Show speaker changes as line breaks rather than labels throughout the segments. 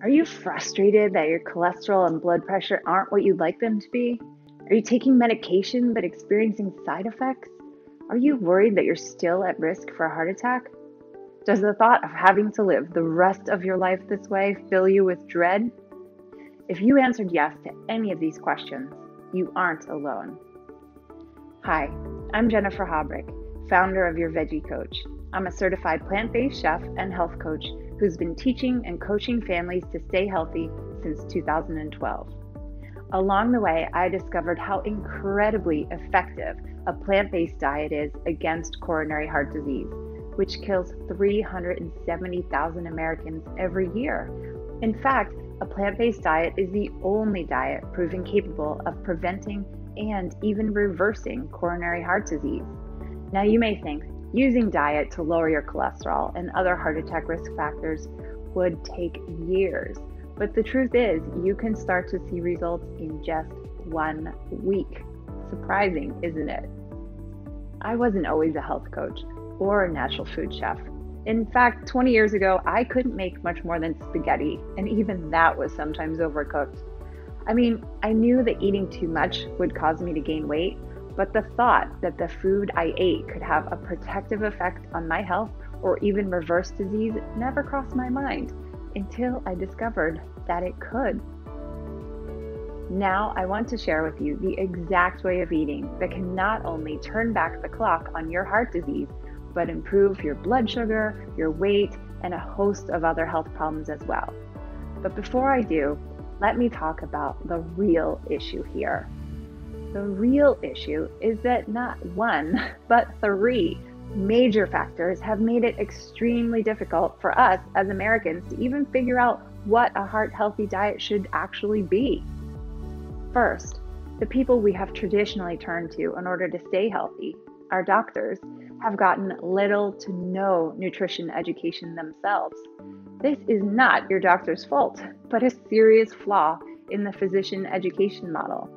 Are you frustrated that your cholesterol and blood pressure aren't what you'd like them to be? Are you taking medication but experiencing side effects? Are you worried that you're still at risk for a heart attack? Does the thought of having to live the rest of your life this way fill you with dread? If you answered yes to any of these questions, you aren't alone. Hi, I'm Jennifer Habrick, founder of Your Veggie Coach. I'm a certified plant-based chef and health coach who's been teaching and coaching families to stay healthy since 2012. Along the way, I discovered how incredibly effective a plant-based diet is against coronary heart disease, which kills 370,000 Americans every year. In fact, a plant-based diet is the only diet proven capable of preventing and even reversing coronary heart disease. Now, you may think using diet to lower your cholesterol and other heart attack risk factors would take years, but the truth is, you can start to see results in just 1 week. Surprising, isn't it? I wasn't always a health coach or a natural food chef. In fact, 20 years ago, I couldn't make much more than spaghetti, and even that was sometimes overcooked. I knew that eating too much would cause me to gain weight, but the thought that the food I ate could have a protective effect on my health or even reverse disease never crossed my mind until I discovered that it could. Now, I want to share with you the exact way of eating that can not only turn back the clock on your heart disease, but improve your blood sugar, your weight, and a host of other health problems as well. But before I do, let me talk about the real issue here. The real issue is that not one, but three major factors have made it extremely difficult for us as Americans to even figure out what a heart-healthy diet should actually be. First, the people we have traditionally turned to in order to stay healthy, our doctors, have gotten little to no nutrition education themselves. This is not your doctor's fault, but a serious flaw in the physician education model.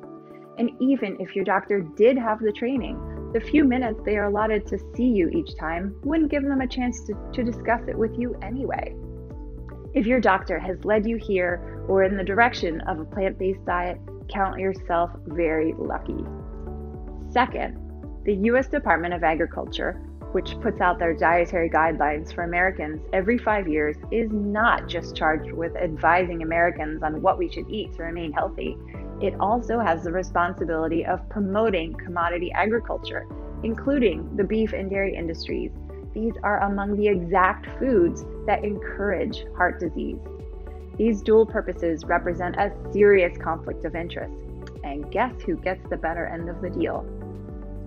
And even if your doctor did have the training, the few minutes they are allotted to see you each time wouldn't give them a chance to discuss it with you anyway. If your doctor has led you here or in the direction of a plant-based diet, count yourself very lucky. Second, the U.S. Department of Agriculture, which puts out their dietary guidelines for Americans every 5 years, is not just charged with advising Americans on what we should eat to remain healthy. It also has the responsibility of promoting commodity agriculture, including the beef and dairy industries. These are among the exact foods that encourage heart disease. These dual purposes represent a serious conflict of interest. And guess who gets the better end of the deal?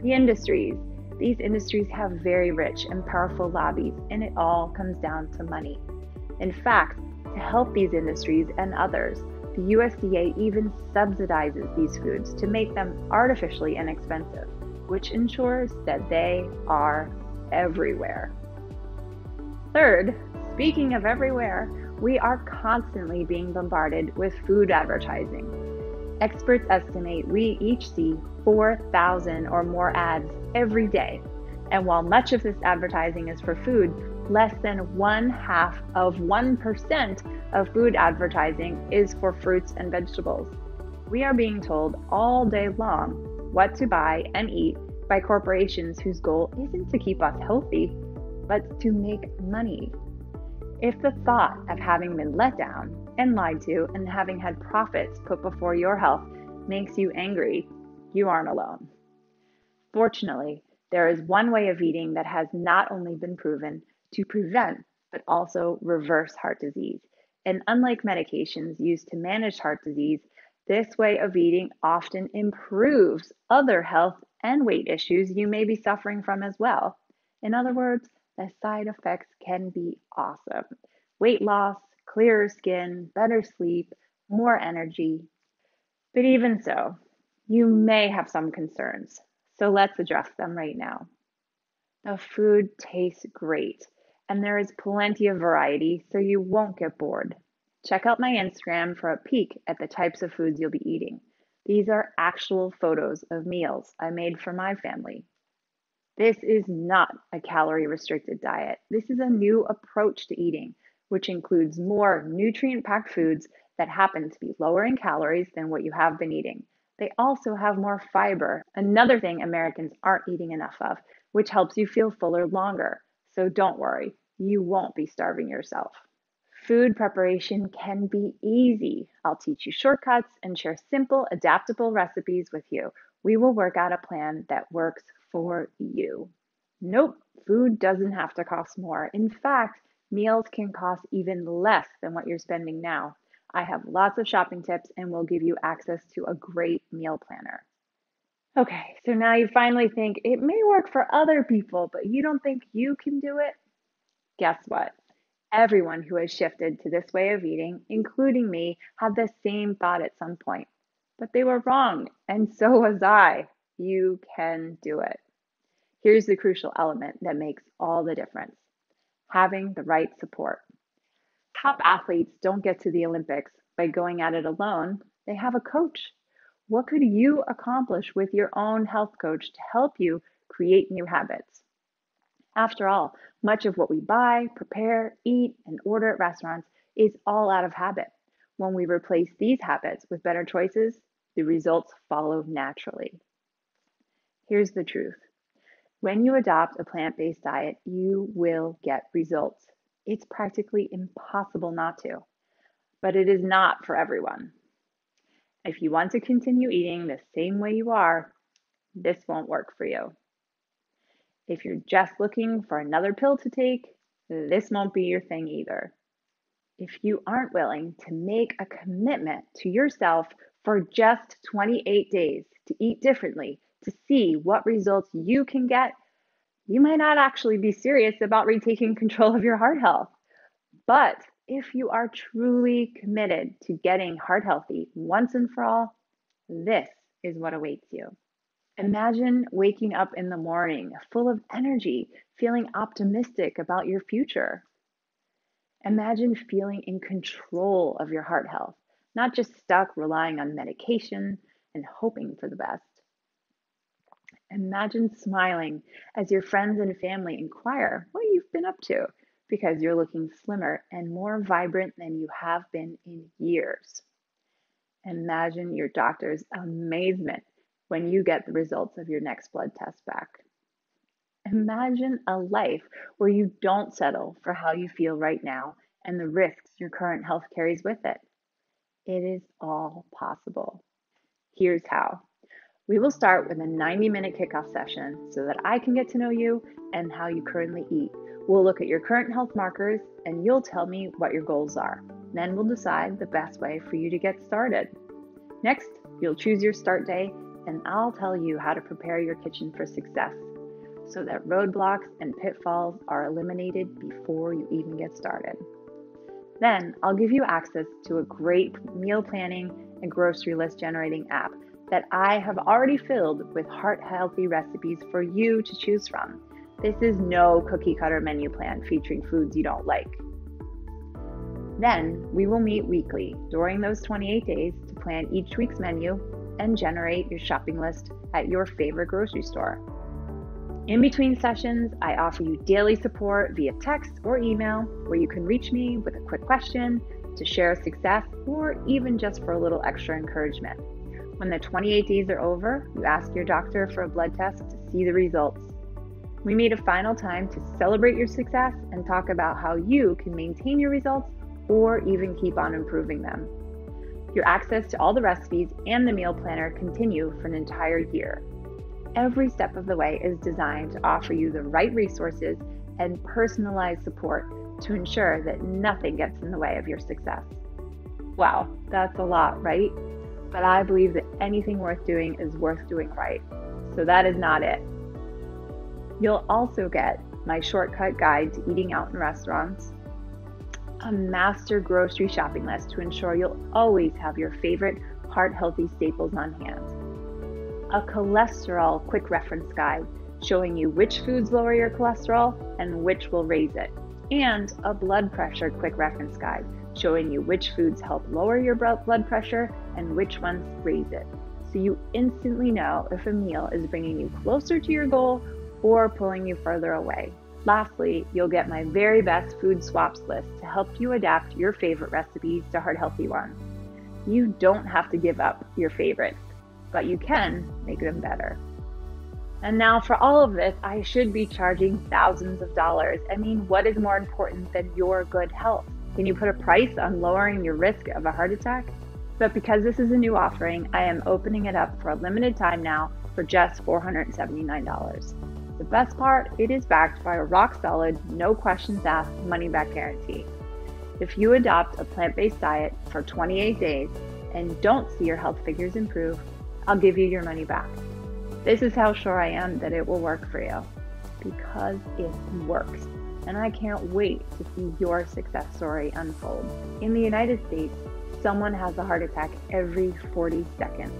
The industries. These industries have very rich and powerful lobbies, and it all comes down to money. In fact, to help these industries and others, the USDA even subsidizes these foods to make them artificially inexpensive, which ensures that they are everywhere. Third, speaking of everywhere, we are constantly being bombarded with food advertising. Experts estimate we each see 4,000 or more ads every day. And while much of this advertising is for food, less than 0.5% of food advertising is for fruits and vegetables. We are being told all day long what to buy and eat by corporations whose goal isn't to keep us healthy, but to make money. If the thought of having been let down and lied to and having had profits put before your health makes you angry, you aren't alone. Fortunately, there is one way of eating that has not only been proven to prevent, but also reverse heart disease. And unlike medications used to manage heart disease, this way of eating often improves other health and weight issues you may be suffering from as well. In other words, the side effects can be awesome. Weight loss, clearer skin, better sleep, more energy. But even so, you may have some concerns. So let's address them right now. The food tastes great, and there is plenty of variety, so you won't get bored. Check out my Instagram for a peek at the types of foods you'll be eating. These are actual photos of meals I made for my family. This is not a calorie restricted diet. This is a new approach to eating which includes more nutrient-packed foods that happen to be lower in calories than what you have been eating. They also have more fiber, another thing Americans aren't eating enough of, which helps you feel fuller longer. So don't worry, you won't be starving yourself. Food preparation can be easy. I'll teach you shortcuts and share simple, adaptable recipes with you. We will work out a plan that works for you. Nope, food doesn't have to cost more. In fact, meals can cost even less than what you're spending now. I have lots of shopping tips and will give you access to a great meal planner. Okay, so now you finally think it may work for other people, but you don't think you can do it? Guess what? Everyone who has shifted to this way of eating, including me, had the same thought at some point. But they were wrong, and so was I. You can do it. Here's the crucial element that makes all the difference: having the right support. Top athletes don't get to the Olympics by going at it alone, they have a coach. What could you accomplish with your own health coach to help you create new habits? After all, much of what we buy, prepare, eat, and order at restaurants is all out of habit. When we replace these habits with better choices, the results follow naturally. Here's the truth. When you adopt a plant-based diet, you will get results. It's practically impossible not to, but it is not for everyone. If you want to continue eating the same way you are, this won't work for you. If you're just looking for another pill to take, this won't be your thing either. If you aren't willing to make a commitment to yourself for just 28 days to eat differently, to see what results you can get, you might not actually be serious about retaking control of your heart health. But if you are truly committed to getting heart healthy once and for all, this is what awaits you. Imagine waking up in the morning full of energy, feeling optimistic about your future. Imagine feeling in control of your heart health, not just stuck relying on medication and hoping for the best. Imagine smiling as your friends and family inquire what you've been up to, because you're looking slimmer and more vibrant than you have been in years. Imagine your doctor's amazement when you get the results of your next blood test back. Imagine a life where you don't settle for how you feel right now and the risks your current health carries with it. It is all possible. Here's how. We will start with a 90-minute kickoff session so that I can get to know you and how you currently eat. We'll look at your current health markers and you'll tell me what your goals are. Then we'll decide the best way for you to get started. Next, you'll choose your start day and I'll tell you how to prepare your kitchen for success so that roadblocks and pitfalls are eliminated before you even get started. Then I'll give you access to a great meal planning and grocery list generating app that I have already filled with heart-healthy recipes for you to choose from. This is no cookie-cutter menu plan featuring foods you don't like. Then we will meet weekly during those 28 days to plan each week's menu and generate your shopping list at your favorite grocery store. In between sessions, I offer you daily support via text or email where you can reach me with a quick question, to share success, or even just for a little extra encouragement. When the 28 days are over, you ask your doctor for a blood test to see the results. We meet a final time to celebrate your success and talk about how you can maintain your results or even keep on improving them. Your access to all the recipes and the meal planner continue for an entire year. Every step of the way is designed to offer you the right resources and personalized support to ensure that nothing gets in the way of your success. Wow, that's a lot, right? But I believe that anything worth doing is worth doing right. So that is not it. You'll also get my shortcut guide to eating out in restaurants, a master grocery shopping list to ensure you'll always have your favorite heart-healthy staples on hand, a cholesterol quick reference guide showing you which foods lower your cholesterol and which will raise it, and a blood pressure quick reference guide showing you which foods help lower your blood pressure and which ones raise it, so you instantly know if a meal is bringing you closer to your goal or pulling you further away. Lastly, you'll get my very best food swaps list to help you adapt your favorite recipes to heart-healthy ones. You don't have to give up your favorites, but you can make them better. And now for all of this, I should be charging thousands of dollars. I mean, what is more important than your good health? Can you put a price on lowering your risk of a heart attack? But because this is a new offering, I am opening it up for a limited time now for just $479. The best part, it is backed by a rock-solid, no questions asked, money-back guarantee. If you adopt a plant-based diet for 28 days and don't see your health figures improve, I'll give you your money back. This is how sure I am that it will work for you, because it works. And I can't wait to see your success story unfold. In the United States, someone has a heart attack every 40 seconds.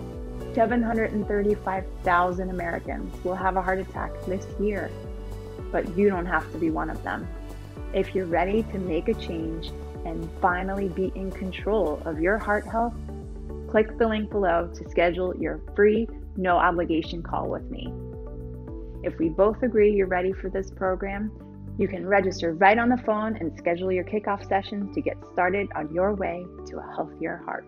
735,000 Americans will have a heart attack this year, but you don't have to be one of them. If you're ready to make a change and finally be in control of your heart health, click the link below to schedule your free, no obligation call with me. If we both agree you're ready for this program, you can register right on the phone and schedule your kickoff session to get started on your way to a healthier heart.